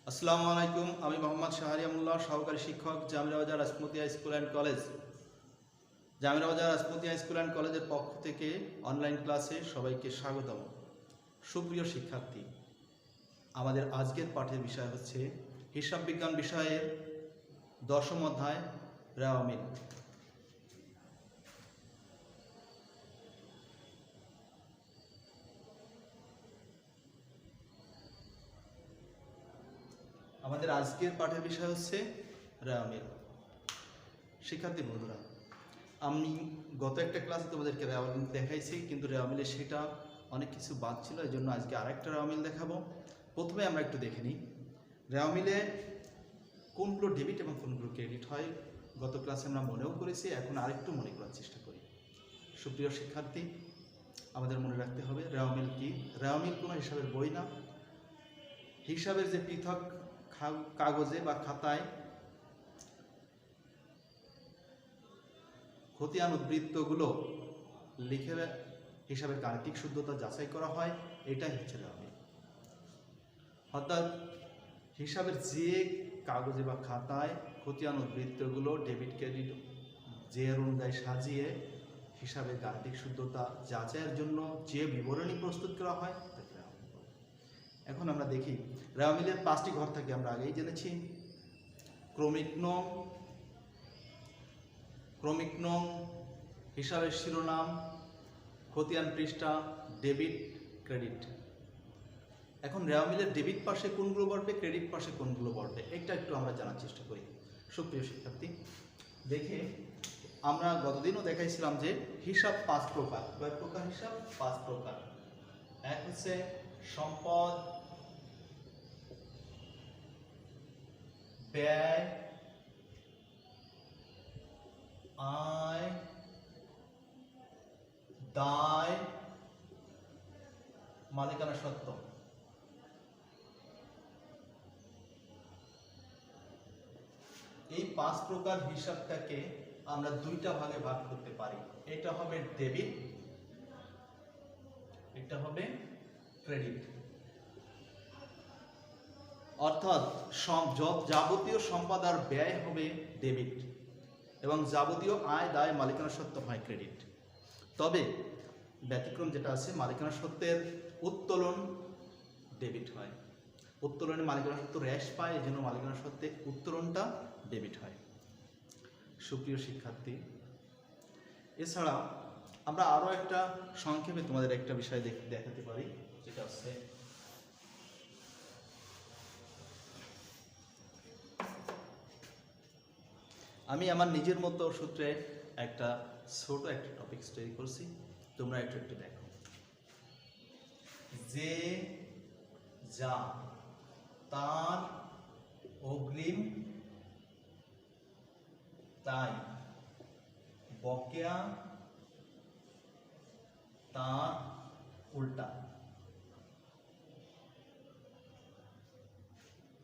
আসসালামু আলাইকুম। আমি মোহাম্মদ শাহরিয়ামুল্লাহ, সহকারী শিক্ষক, জামিরা বাজার রাজমতিয়া স্কুল অ্যান্ড কলেজ। জামিরা বাজার রাজমতিয়া স্কুল অ্যান্ড কলেজের পক্ষ থেকে অনলাইন ক্লাসে সবাইকে স্বাগতম। সুপ্রিয় শিক্ষার্থী, আমাদের আজকের পাঠের বিষয় হচ্ছে হিসাব বিজ্ঞান বিষয়ের 10ম অধ্যায় রেওয়ামিল। আমাদের আজকের পাঠের বিষয় হচ্ছে রেওয়ামিল। শিক্ষার্থী বন্ধুরা, আমি গত একটা ক্লাসে তোমাদেরকে রেওয়ামিল দেখাইছি, কিন্তু রেওয়ামিলে সেটা অনেক কিছু বাদ ছিল, এই জন্য আজকে আরেকটা রেওয়ামিল দেখাবো। প্রথমে আমরা একটু দেখে নিই রেওয়ামিলে কোনগুলো ডেবিট এবং কোনগুলো ক্রেডিট হয়। গত ক্লাসে আমরা মনেও করেছি, এখন আরেকটু মনে করার চেষ্টা করি। সুপ্রিয় শিক্ষার্থী, আমাদের মনে রাখতে হবে রেওয়ামিল কি। রেওয়ামিল কোনো হিসাবের বই না। হিসাবের যে পৃথক কাগজে বা খাতায় খতিয়ান উদ্বৃত্তগুলো লিখে হিসাবের গাণিতিক শুদ্ধতা যাচাই করা হয়, এটাই হচ্ছে রেওয়ামিল। অর্থাৎ হিসাবের যে কাগজে বা খাতায় খতিয়ান উদ্বৃত্তগুলো ডেবিট ক্রেডিট যে অনুযায়ী সাজিয়ে হিসাবের গাণিতিক শুদ্ধতা যাচাইয়ের জন্য যে বিবরণী প্রস্তুত করা হয় তাকে রেওয়ামিল বলে। এখন আমরা দেখি রেওয়ামিলের 5টি ঘর থাকে, আমরা আগেই জেনেছি। ক্রমিক নং, হিসাবের শিরোনাম, খতিয়ান পৃষ্ঠা, ডেবিট ক্রেডিট। এখন রেওয়ামিলের ডেবিট পাশে কোনগুলো বলবে, ক্রেডিট পাশে কোনগুলো বলবে, এটা একটু আমরা জানার চেষ্টা করি। সুপ্রিয় শিক্ষার্থী, দেখে আমরা গতদিনও দেখাইছিলাম যে হিসাব 5 প্রকার। কয় প্রকার হিসাব? 5 প্রকার। এক হচ্ছে সম্পদ, ব্যয়, আয়, দায়, মালিকানা সত্ত্ব। এই 5 প্রকার হিসাবটাকে আমরা দুইটা ভাগে ভাগ করতে পারি। এটা হবে ডেবিট, এটা হবে ক্রেডিট। অর্থাৎ যাবতীয় সম্পদ আর ব্যয় হবে ডেবিট এবং যাবতীয় আয় দায় মালিকানা সত্ত্ব হয় ক্রেডিট। তবে ব্যতিক্রম যেটা আছে, মালিকানা সত্ত্বের উত্তোলন ডেবিট হয়। উত্তোলনে মালিকানা সত্ত্ব হ্রাস পায়, এই জন্য মালিকানা সত্ত্বে উত্তোলনটা ডেবিট হয়। সুপ্রিয় শিক্ষার্থী, এছাড়া আমরা আরও একটা সংক্ষেপে তোমাদের একটা বিষয় দেখাতে পারি, যেটা হচ্ছে আমি আমার নিজের মতো সূত্রে একটা ছোট একটা টপিক তৈরি করছি, তোমরা একটু একটু দেখো। যে যা তার অগ্রিম তাই, বকেয়া তার উল্টা।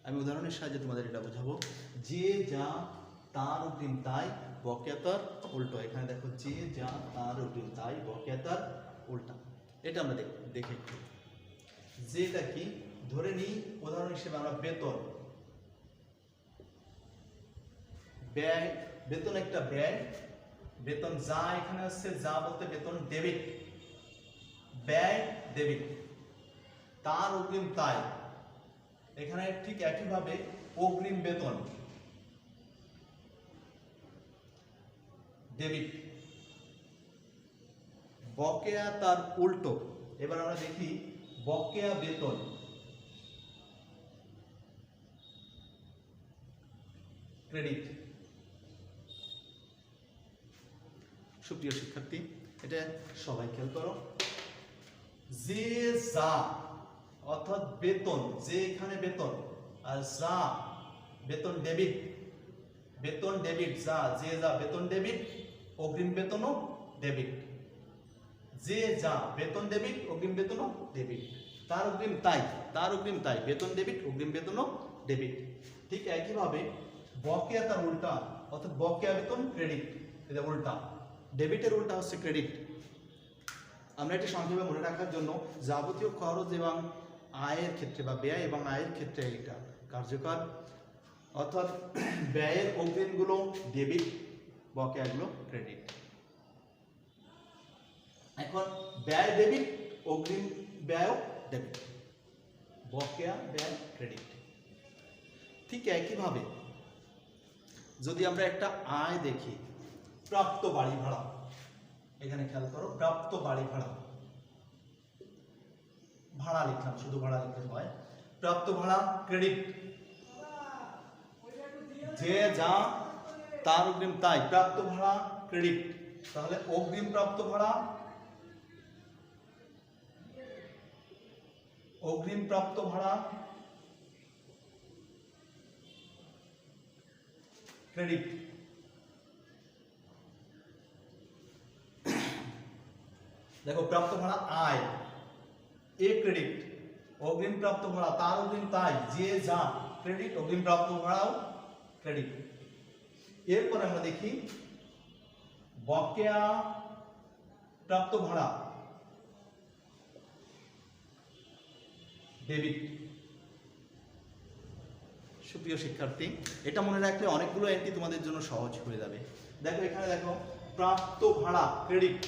আমি উদাহরণের সাহায্যে তোমাদের এটা বোঝাবো। যে যা তার অগ্রিম তাই, বকেয়া তার উল্টো। এখানে দেখো, যে যা তার অগ্রিম তাই, বকেয়া তার উল্টা। এটা আমরা দেখে একটু। যেটা কি, ধরে নিই উদাহরণ হিসেবে আমরা বেতন। ব্যয়, বেতন একটা ব্যয়। বেতন যা, এখানে হচ্ছে যা বলতে বেতন ডেবিট, ব্যয় ডেবিট। তার অগ্রিম তাই, এখানে ঠিক একইভাবে অগ্রিম বেতন ডেবিট। বকেয়া তার উল্টো। এবার আমরা দেখি বকেয়া বেতন ক্রেডিট। সুপ্রিয় শিক্ষার্থী, এটা সবাই খেয়াল করো। যে যা অর্থাৎ বেতন, যে এখানে বেতন, আর যা বেতন ডেবিট। বেতন ডেবিট, যা যে যা বেতন ডেবিট, অগ্রিম বেতনও ডেবিট। যে যা বেতন ডেবিট, অগ্রিম বেতনও ডেবিট। তার অগ্রিম তাই, তার অগ্রিম তাই, বেতন ডেবিট, অগ্রিম বেতনও ডেবিট। ঠিক একইভাবে বকেয়া তার উল্টা, অর্থাৎ বকেয়া বেতন ক্রেডিট। এটা উল্টা, ডেবিটের উল্টা হচ্ছে ক্রেডিট। আমরা এটি সংক্ষেপে মনে রাখার জন্য যাবতীয় খরচ এবং আয়ের ক্ষেত্রে বা ব্যয় এবং আয়ের ক্ষেত্রে এটা কার্যকর, অর্থাৎ ব্যয়ের অগ্রিমগুলো ডেবিট, বকেয়াগুলো ক্রেডিট। এখন ব্যয় ডেবিট, অগ্রিম ব্যয় ডেবিট, বকেয়া ব্যয় ক্রেডিট। ঠিক একইভাবে যদি আমরা একটা আয় দেখি, প্রাপ্ত বাড়ি ভাড়া, এখানে খেয়াল করো, প্রাপ্ত বাড়ি ভাড়া, ভাড়া লিখলাম, শুধু ভাড়া লিখতে হয়, প্রাপ্ত ভাড়া ক্রেডিট, যে যা তার অগ্রিম তাই, প্রাপ্ত ভাড়া ক্রেডিট। তাহলে অগ্রিম প্রাপ্ত ভাড়া, অগ্রিম প্রাপ্ত ভাড়া ক্রেডিট। দেখো প্রাপ্ত ভাড়া আয়, এ ক্রেডিট, অগ্রিম প্রাপ্ত ভাড়া তার অগ্রিম তাই, যে যা ক্রেডিট, অগ্রিম প্রাপ্ত ভাড়াও ক্রেডিট। এরপরে আমরা দেখি বকেয়া প্রাপ্ত ভাড়া ডেবিট। সুপ্রিয় শিক্ষার্থী, এটা মনে রাখলে অনেকগুলো এন্ট্রি তোমাদের জন্য সহজ হয়ে যাবে। দেখো এখানে দেখো প্রাপ্ত ভাড়া ক্রেডিট,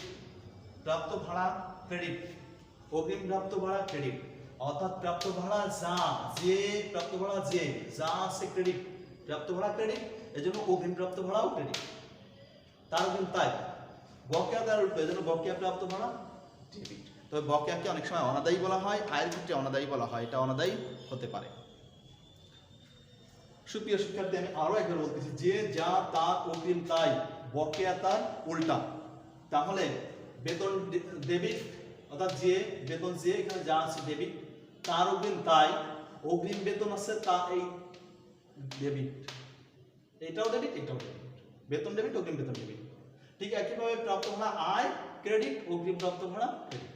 প্রাপ্ত ভাড়া ক্রেডিট, অগ্রিম প্রাপ্ত ভাড়া ক্রেডিট, অর্থাৎ প্রাপ্ত ভাড়া যা, যে প্রাপ্ত ভাড়া যে যা আছে ক্রেডিট, প্রাপ্ত ভাড়া ক্রেডিট, এজন্য অগ্রিম প্রাপ্ত ভাড়াও ক্রেডিট, তার অগ্রিম তাই। বকেয়া তার উল্টো, এজন্য বকেয়া প্রাপ্ত ভাড়া ডেবিট। তবে বকেয়াকে অনেক সময় অনাদায়ী বলা হয়, আয়ের ক্ষেত্রে অনাদায়ী বলা হয়, এটা অনাদায়ী হতে পারে। সুপ্রিয় শিক্ষার্থী, আমি আরো একবার বলতেছি, যে যা তার অগ্রিম তাই, বকেয়া তার উল্টা। তাহলে বেতন ডেবিট, অর্থাৎ যে বেতন, যে এখানে যা আছে ডেবিট, তার অগ্রিম তাই, অগ্রিম বেতন আছে তা, এই ডেবিট, এটাও ডেবিট, এটাও ডেবিট, বেতন ডেবিট, অগ্রিম বেতন ডেবিট। ঠিক একইভাবে প্রাপ্ত ভাড়া আয় ক্রেডিট, অগ্রিম প্রাপ্ত ভাড়া ক্রেডিট।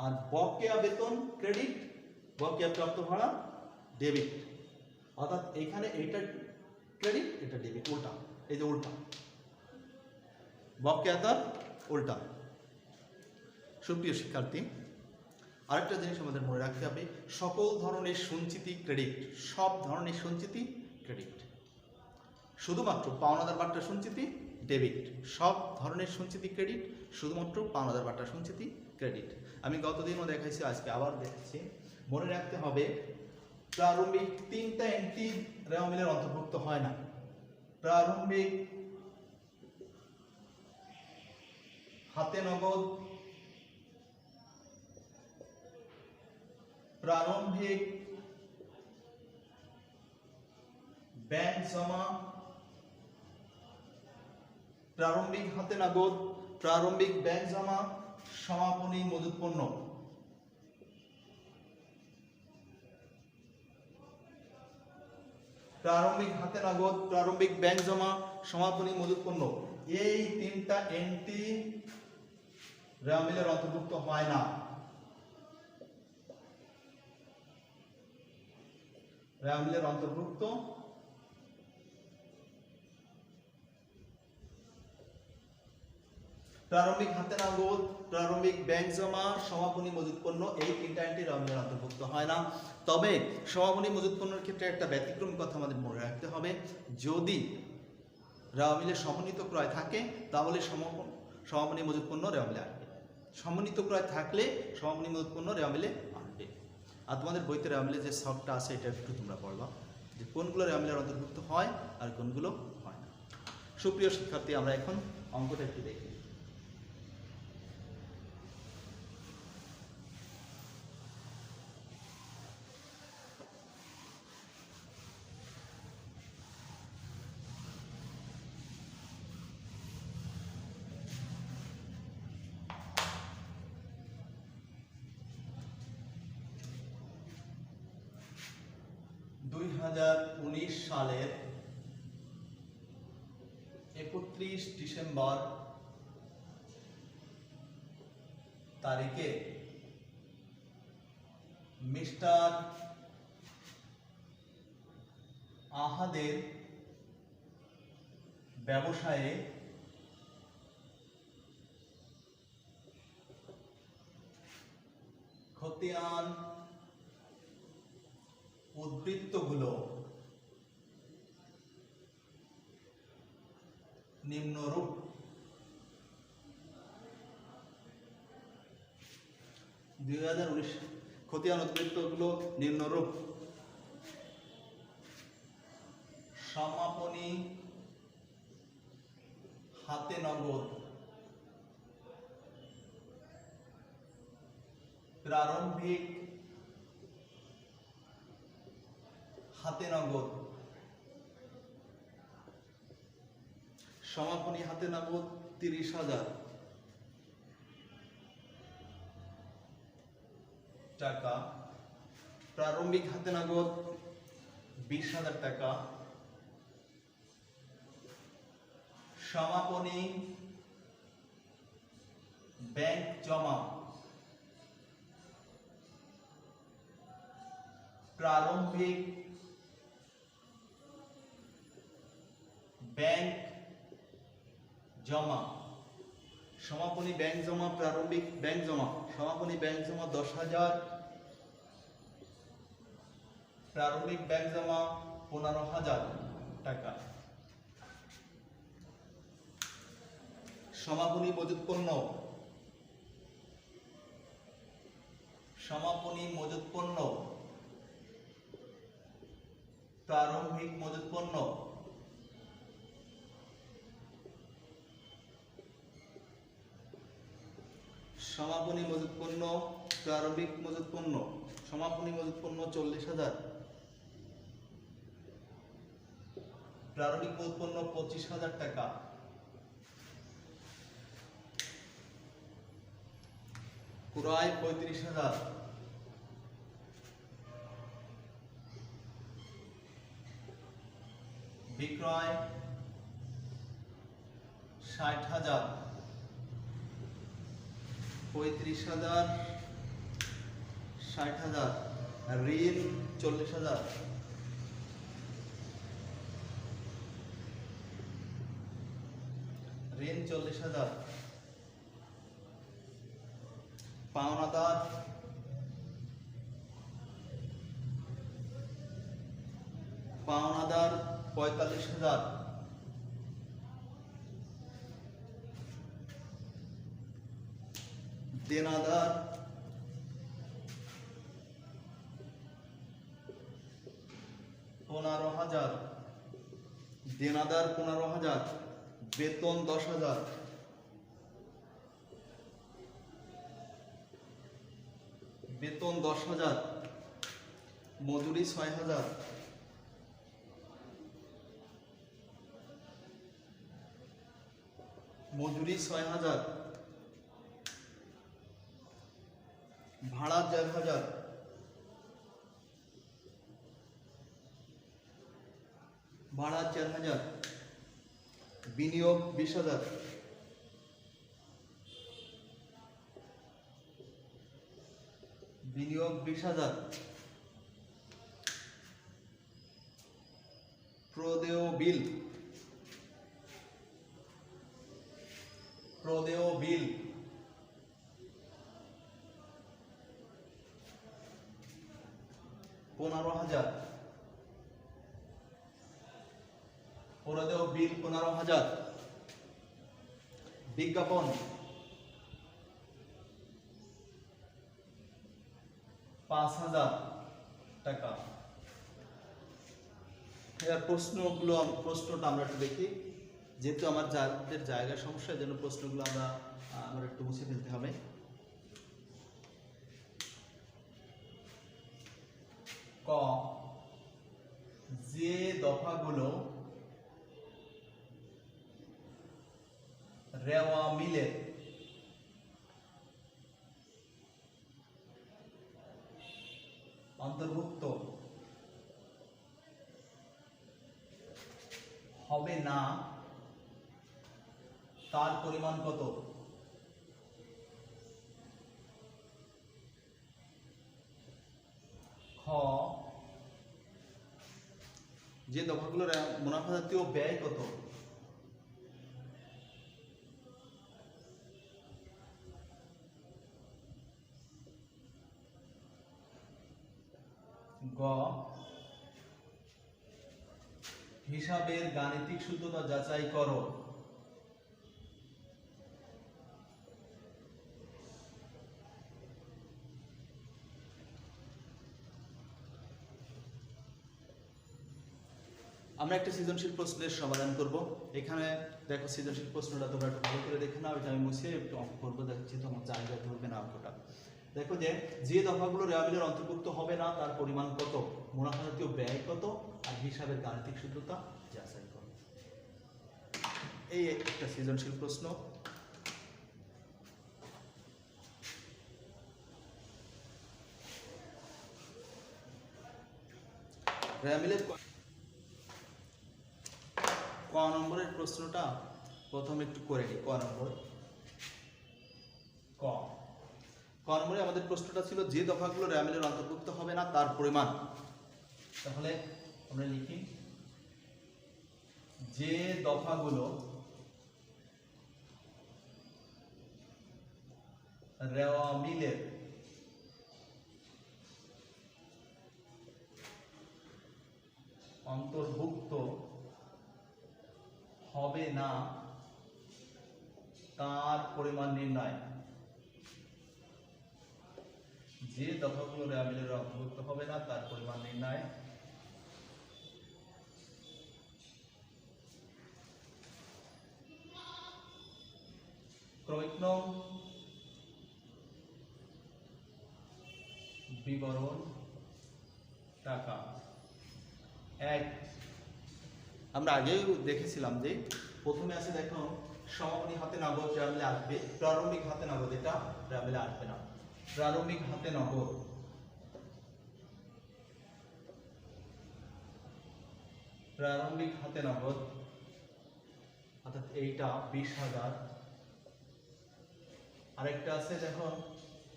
আর বকেয়া বেতন ক্রেডিট, বকেয়া প্রাপ্ত ভাড়া ডেবিট, অর্থাৎ এখানে এটা ক্রেডিট, এটা ডেবিট, উল্টা, এই যে উল্টা, বকেয়া তার উল্টা। সুপ্রিয় শিক্ষার্থী, আরেকটা জিনিস আমাদের মনে রাখতে হবে, সকল ধরনের সঞ্চিতি ক্রেডিট, সব ধরনের সঞ্চিতি ক্রেডিট, শুধুমাত্র পাওনাদার বাট্টা সঞ্চিতি ডেবিট, সব ধরনের সঞ্চিতি ক্রেডিট, শুধুমাত্র পাওনাদার বাট্টা সঞ্চিতি ক্রেডিট। আমি গতদিনও দেখাইছি, আজকে আবার দেখাচ্ছি। মনে রাখতে হবে প্রারম্ভিক তিনটা এন্ট্রি রেওয়া মিলের অন্তর্ভুক্ত হয় না। প্রারম্ভিক হাতে নগদ, প্রারম্ভিক ব্যাংক জমা, প্রারম্ভিক হাতে নগদ, প্রারম্ভিক ব্যাংক জমা, সমাপনী মজুত পণ্য। প্রারম্ভিক হাতে নগদ, প্রারম্ভিক ব্যাংক জমা, সমাপনী মজুত পণ্য, এই তিনটা এন্ট্রি রেওয়া মিলের অন্তর্ভুক্ত হয় না। রেওয়া মিলের অন্তর্ভুক্ত প্রারম্ভিক হাতে নগদ, প্রারম্ভিক ব্যাংক জমা, সমাপনী মজুত পণ্য, এই তিনটা এন্ট্রি রেওয়া মিলের অন্তর্ভুক্ত হয় না। তবে সমাপনী মজুত পণ্যের ক্ষেত্রে একটা ব্যতিক্রমী কথা আমাদের মনে রাখতে হবে, যদি রেওয়া মিলে সমন্বিত ক্রয় থাকে তাহলে সমাপনী মজুত পণ্য রেওয়া মিলে আসবে, সমন্বিত ক্রয় থাকলে সমাপনী মজুত পণ্য রেওয়া মিলে আসবে। আর তোমাদের বইতে রেওয়া মিলে যে শখটা আছে এটা একটু তোমরা পড়বা, যে কোনগুলো রেওয়া মিলের অন্তর্ভুক্ত হয় আর কোনগুলো হয় না। সুপ্রিয় শিক্ষার্থী, আমরা এখন অঙ্কটা একটু দেখি। সালের 31 ডিসেম্বর তারিখে মিস্টার আহাদের ব্যবসায়ে খতিয়ান উদ্বৃত্তগুলো নিম্নরূপ। খতিয়ান উদ্বৃত্তগুলো নিম্নরূপ: সমাপনী হাতে নগদ, প্রারম্ভিক হাতে নগদ, সমাপনী হাতে নগদ 30,000 টাকা, প্রারম্ভিক হাতে নগদ 20,000 টাকা, সমাপনী ব্যাংক জমা, প্রারম্ভিক ব্যাংক জমা, সমাপনী ব্যাংক জমা, প্রারম্ভিক ব্যাংক জমা। সমাপনী ব্যাংক জমা 10,000, প্রারম্ভিক ব্যাংক জমা 15,000 টাকা। সমাপনী মজুত পণ্য, সমাপনী মজুত পণ্য, প্রারম্ভিক মজুত পণ্য, সমাপনী মজুত পণ্য, প্রারম্ভিক মজুত পণ্য। সমাপনী মজুত পণ্য 40,000, প্রারম্ভিক মজুত পণ্য 25,000 টাকা। ক্রয় 35,000, বিক্রয় 60,000, 35,000, 60,000, ঋণ 40,000, ঋণ 40,000, পাওনাদার 45,000, দেনাদার 15,000, দেনাদার 15,000, বেতন 10,000, বেতন 10,000, মজুরি 6,000, মজুরি 6,000, ভাড়া 4,000, ভাড়া 4,000, বিনিয়োগ 20,000, বিনিয়োগ 20,000, প্রদেয় বিল, প্রদেয় বিল 15,000, প্রদেয় বিল 15,000, বিজ্ঞাপন 5,000 টাকা। এবার প্রশ্নটা আমরা একটু দেখি, যেহেতু আমার যাদের জায়গার সমস্যা, এই জন্য প্রশ্নগুলো আমরা একটু মুছে ফেলতে হবে। ক, যে দফাগুলো রেওয়া মিলের অন্তর্ভুক্ত হবে না তার পরিমাণ কত? খ, যে দফাগুলোর মুনাফা জাতীয় ব্যয় কত? গ, হিসাবের গাণিতিক শুদ্ধতা যাচাই করো। আমরা একটা সৃজনশীল প্রশ্নের সমাধান করব। এখানে দেখো সৃজনশীল প্রশ্নটা তোমরা একটু ভালো করে দেখে নাও, এটা আমি মুছে একটু অঙ্ক করবো, দেখছি তোমার জায়গা ধরবে না অঙ্কটা। দেখো যে দফাগুলো রেওয়ামিলের অন্তর্ভুক্ত হবে না তার পরিমাণ কত, মুনাফা জাতীয় ব্যয় কত, আর হিসাবের গাণিতিক শুদ্ধতা যাচাই করো। এই একটা সৃজনশীল প্রশ্ন। রেওয়ামিলের ক নম্বরের প্রশ্নটা প্রথমে একটু করে নিই। ক নম্বরে আমাদের প্রশ্নটা ছিল যে দফাগুলো রেওয়ামিলের অন্তর্ভুক্ত হবে না তার পরিমাণ। তাহলে আমরা লিখি যে দফাগুলো রেওয়ামিলের অন্তর্ভুক্ত হবে না তার পরিমাণ নির্ণয়। যে দফাগুলো রেওয়ামিলের অন্তর্ভুক্ত হবে না তার পরিমাণ নির্ণয়। ক্রমিক নং বিবরণ টাকা। এক, আমরা আগেও দেখেছিলাম যে প্রথমে আছে দেখো সমাপনী হাতে নগদ রেওয়ামিলে আসবে, প্রারম্ভিক হাতে নগদ এটা রেওয়ামিলে আসবে না। প্রারম্ভিক হাতে নগদ অর্থাৎ এইটা 20,000। আরেকটা আছে দেখো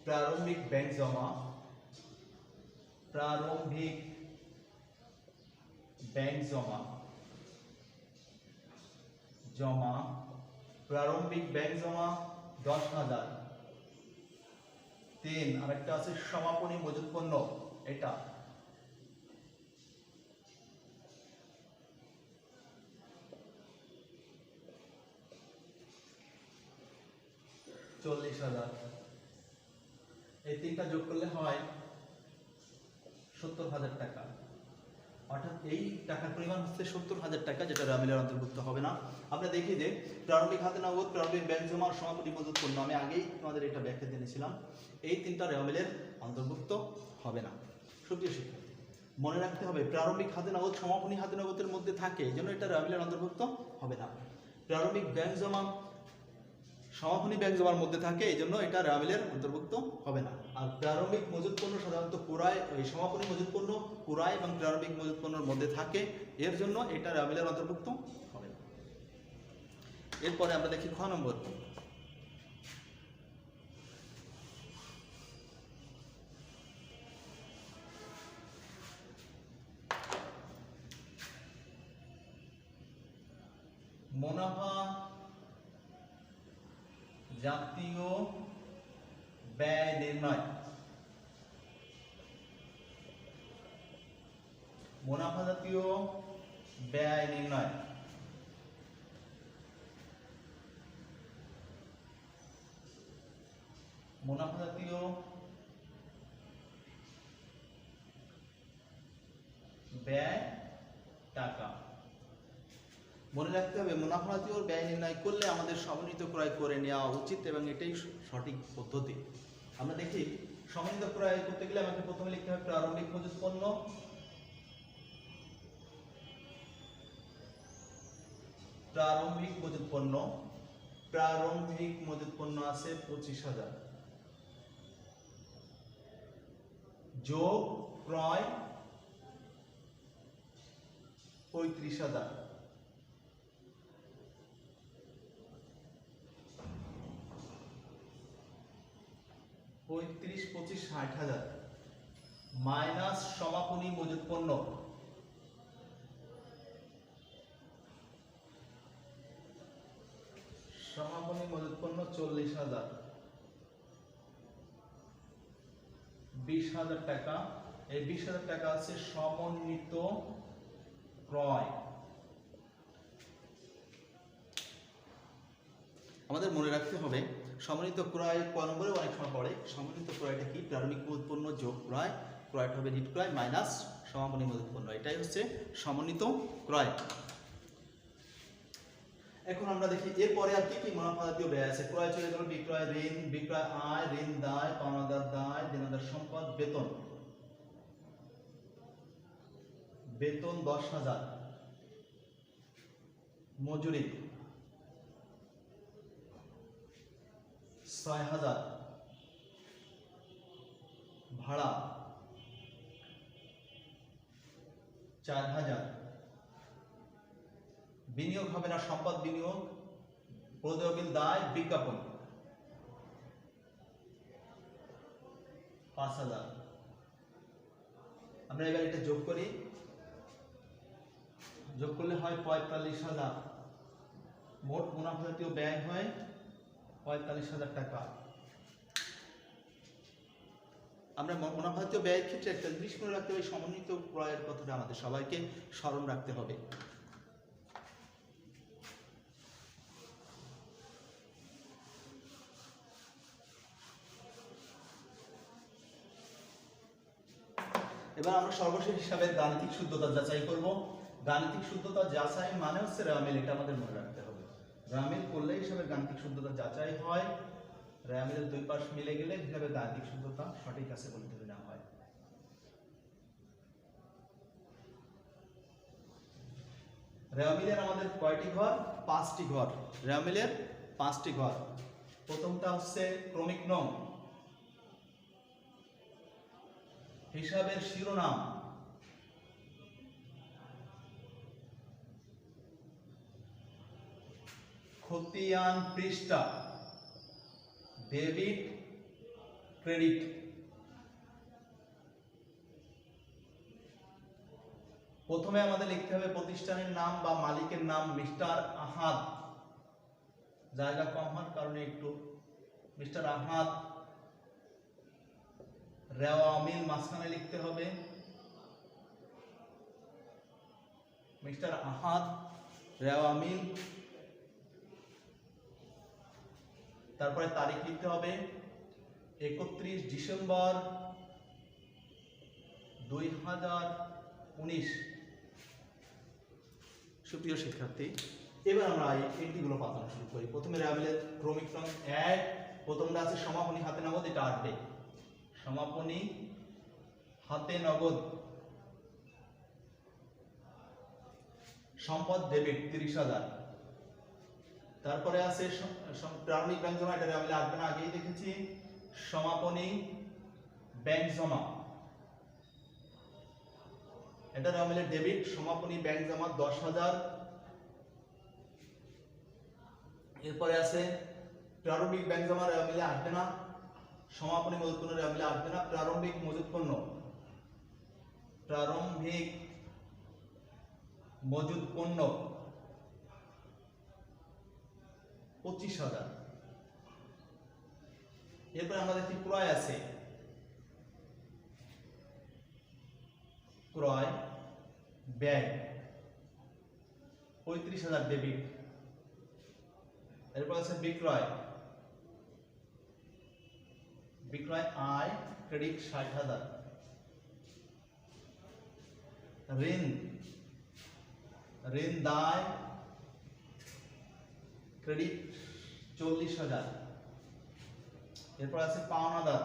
প্রারম্ভিক ব্যাংক জমা, প্রারম্ভিক ব্যাংক জমা প্রারম্ভিক ব্যাংক জমা 10,000। 3, আরেকটা আছে সমাপনী মজুত পণ্য, এটা $40,000। এই তিনটা যোগ করলে হয় 70,000 টাকা। অর্থাৎ এই টাকার পরিমাণ হচ্ছে 70,000 টাকা, যেটা রেওয়ামিলের অন্তর্ভুক্ত হবে না। আমরা দেখি যে প্রারম্ভিক হাতে নগদ, প্রারম্ভিক ব্যাংক জমা, সমাপনী মজুত পণ্য, আমি আগেই তোমাদের এটা ব্যাখ্যা দিয়েছিলাম, এই তিনটা রেওয়ামিলের অন্তর্ভুক্ত হবে না। সুপ্রিয় শিক্ষার্থী, মনে রাখতে হবে প্রারম্ভিক হাতে নগদ সমাপনী হাতে নগদের মধ্যে থাকে, এই জন্য এটা রেওয়ামিলের অন্তর্ভুক্ত হবে না। প্রারম্ভিক ব্যাংক জমা সমাপনী ব্যাংক জমার মধ্যে থাকে, এই জন্য এটা রেওয়ামিলের অন্তর্ভুক্ত হবে না। আর প্রারম্ভিক মজুত পণ্য সাধারণত পুরায়, এই সমাপনী মজুত পণ্য পুরায় এবং প্রারম্ভিক মজুত পণ্যের মধ্যে থাকে, এর জন্য এটা রেওয়ামিলের অন্তর্ভুক্ত হবে না। এরপরে আমরা দেখি খ নম্বর। মুনাফা জাতীয় ব্যয় নির্ণয়। মুনাফা জাতীয় ব্যয় নির্ণয়। মুনাফা জাতীয় ব্যয় টাকা। মনে রাখতে হবে মুনাফা জাতীয় ব্যয় নির্ণয় করলে আমাদের সমন্বিত ক্রয় করে নেওয়া উচিত এবং এটাই সঠিক পদ্ধতি। আমরা দেখি সমন্বিত ক্রয় করতে গেলে আমাকে প্রথমে লিখতে হবে প্রারম্ভিক মজুত পণ্য, প্রারম্ভিক মজুত পণ্য আছে 25,000 যোগ ক্রয় 35,000। 35, 25, 60,000 মাইনাস সমাপনী মজুত পণ্য, সমাপনী মজুত পণ্য 40,000, 20,000 টাকা। এই 20,000 টাকা আছে সমন্বিত ক্রয়। আমাদের মনে রাখতে হবে সমন্বিত ক্রয় ক নম্বরে অনেক সময় পড়ে। সমন্বিত ক্রয়টা কি? প্রারম্ভিক মজুত পণ্য যোগ ক্রয়, ক্রয়টা হবে নিট ক্রয় মাইনাস সমাপনী মজুত পণ্য, এটাই হচ্ছে সমন্বিত ক্রয়। এখন আমরা দেখি এরপরে আর কি কি মুনাফা জাতীয় ব্যয় আছে। ক্রয় চলে গেল, বিক্রয় ঋণ, বিক্রয় আয়, ঋণ দায়, পাওনাদার দায়, দেনাদার সম্পদ, বেতন, বেতন 10,000, মজুরি 6,000, ভাড়া 4,000, বিনিয়োগ হবে না, সম্পদ বিনিয়োগ, প্রদেয় দায়, বিজ্ঞাপন 5,000। আমরা এবার এটা যোগ করি, যোগ করলে হয় 45,000। মোট মুনাফা জাতীয় ব্যয় হয় 45,000 টাকা। আমরা মুনাফা জাতীয় ব্যয়ের ক্ষেত্রে একটা জিনিস মনে রাখতে হবে, সমন্বিত ক্রয়ের কথাটা আমাদের সবাইকে স্মরণ রাখতে হবে। এবার আমরা সর্বশেষ হিসাবে গাণিতিক শুদ্ধতা যাচাই করব। গাণিতিক শুদ্ধতা যাচাই মানে হচ্ছে রেওয়ামিল, এটা আমাদের মনে রাখতে হবে। রেওয়ামিল করলে হিসাবে গাণিতিক শুদ্ধতা যাচাই হয়, রেওয়ামিলের দুই পাশ মিলে গেলে হিসাবে গাণিতিক শুদ্ধতা সঠিক আছে বলে ধরে নেওয়া হয়। রেওয়ামিলের আমাদের কয়টি ঘর? 5টি ঘর। রেওয়ামিলের 5টি ঘর। প্রথমটা হচ্ছে ক্রমিক নং, হিসাবের শিরোনাম, খতিয়ান পৃষ্ঠা, ডেবিট ক্রেডিট। প্রথমে আমাদের লিখতে হবে প্রতিষ্ঠানের নাম বা মালিকের নাম মিস্টার আহাদ, জায়গা কম হওয়ার কারণে একটু মিস্টার আহাদ, রেওয়ামিল মাঝখানে লিখতে হবে মিস্টার আহাদ রেওয়ামিল। তারপরে তারিখ লিখতে হবে 31 ডিসেম্বর 2019। সুপ্রিয় শিক্ষার্থী, এবার আমরা এন্ট্রিগুলো পাতানো শুরু করি। প্রথমে রেওয়ামিলের ক্রমিক নং 1, প্রথমটা আছে সমাপনী হাতে নগদ, এটা আসবে সমাপনী হাতে নগদ। সম্পদ ডেবিট 30,000। তারপরে আছে প্রারম্ভিক ব্যাংক জমা, এটা রেওয়ামিলে আসবে না, আগেই দেখেছি। সমাপনী ব্যাংক জমা, এটা রেওয়ামিলের ডেবিট। সমাপনী ব্যাংক জমা 10,000। এরপরে আছে প্রারম্ভিক ব্যাংক জমা, রেওয়ামিলে আসবে না। সমাপনী মজুত পণ্য রেওয়ামিলে আসবে না। প্রারম্ভিক মজুত পণ্য, প্রারম্ভিক মজুত পণ্য 25,000। এরপরে আমাদের কি ক্রয় আছে, ক্রয় ব্যয় 35,000 ডেবিট। এরপর আছে বিক্রয়, বিক্রয় আয় ক্রেডিট 60,000। ঋণ, ঋণ দায় ক্রেডিট 40,000। এরপর আছে পাওনাদার,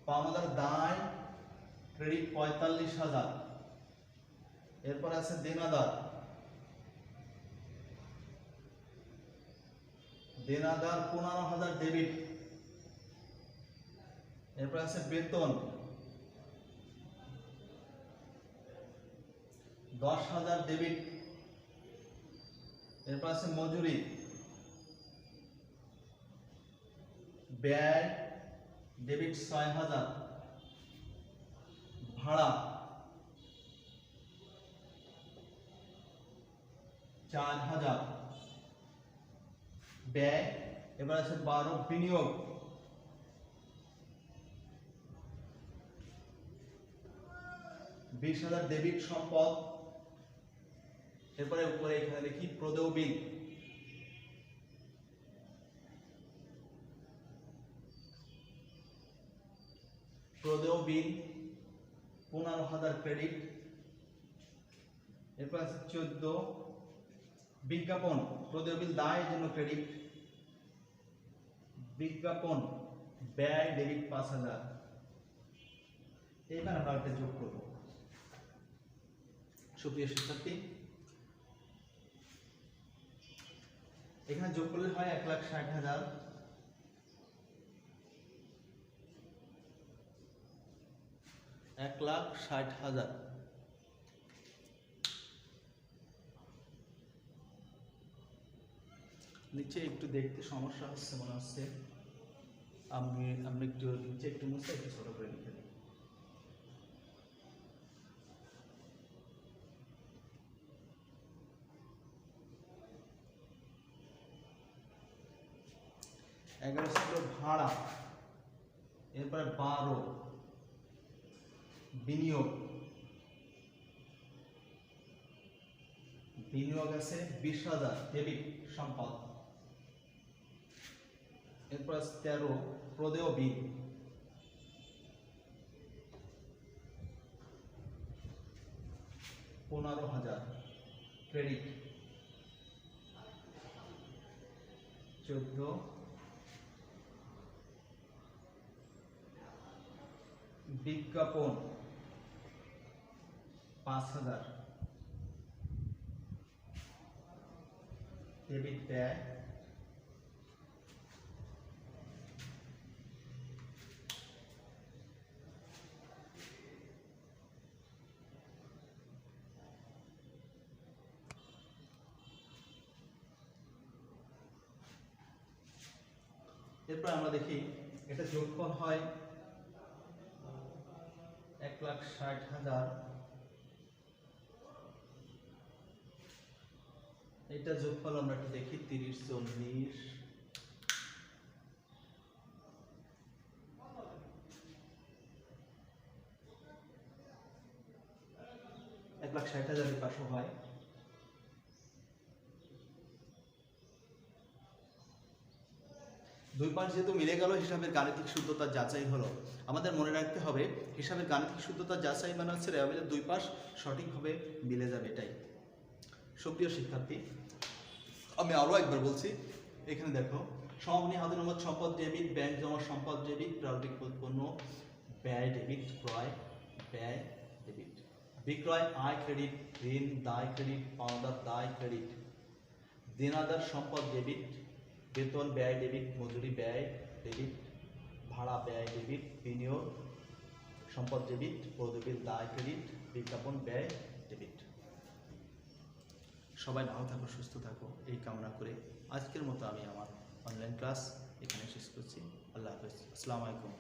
পাওনাদার দায় ক্রেডিট 45,000। এরপর আছে দেনাদার, দেনাদার 15,000 ডেবিট। এরপর আছে বেতন 10,000 ডেবিট। এরপর আছে মজুরি, ব্যয় ডেবিট 6,000। ভাড়া 4,000 ব্যয়। এবার আছে 12 বিনিয়োগ, $20,000 ডেবিট। সম্পদ এরপরে উপরে এখানে দেখি প্রদেয় বিল, প্রদেয় বিল 15,000 ক্রেডিট। এরপর আছে 14 বিজ্ঞাপন, প্রদেয় বিল দায়ের জন্য ক্রেডিট, বিজ্ঞাপন ব্যয় ডেবিট 5,000। এবার আমরা একটা যোগ করব। সুপ্রিয় শিক্ষার্থী, এখানে যোগ করলে হয় 1,60,000, নিচে একটু দেখতে সমস্যা হচ্ছে মনে হচ্ছে, আমি একটু নিচে একটু মুছে একটু ছোট করে লিখে দিই। এগারো ছিল ভাড়া, এরপরে 12 বিনিয়োগ, বিনিয়োগ আছে 20,000 ডেবিট সম্পদ। এরপর 13 প্রদেয় বিল, $15,000 ক্রেডিট। 14 বিজ্ঞাপন 5,000 ডেবিট ব্যয়। এরপর আমরা দেখি এটা যোগফল হয় 1,60,000, এটা যোগফল আমরা একটু দেখি 30 40 1,60,000 এর পাশে হয়। দুই পাশ যেহেতু মিলে গেল, হিসাবের গাণিতিক শুদ্ধতা যাচাই হলো। আমাদের মনে রাখতে হবে হিসাবের গাণিতিক শুদ্ধতা যাচাই মানে হচ্ছে রেওয়ামিলের দুই পাশ সঠিকভাবে মিলে যাবে, এটাই। সুপ্রিয় শিক্ষার্থী, আমি আরো একবার বলছি, এখানে দেখো সমাপনী হাতে নগদ সম্পদ ডেবিট, ব্যাংক জমা সম্পদ ডেবিট, প্রারম্ভিক পণ্য ব্যয় ডেবিট, ক্রয় ব্যয় ডেবিট, বিক্রয় আয় ক্রেডিট, ঋণ দায় ক্রেডিট, পাওনাদার দায় ক্রেডিট, দেনাদার সম্পদ ডেবিট, বেতন ব্যয় ডেবিট, মজুরি ব্যয় ডেবিট, ভাড়া ব্যয় ডেবিট, বিনিয়োগ সম্পদ ডেবিট, প্রদেয় বিল দায় ক্রেডিট, বিজ্ঞাপন ব্যয় ডেবিট। সবাই ভালো থাকো, সুস্থ থাকো, এই কামনা করে আজকের মতো আমি আমার অনলাইন ক্লাস এখানে শেষ করছি। আল্লাহ হাফেজ, আসসালামু আলাইকুম।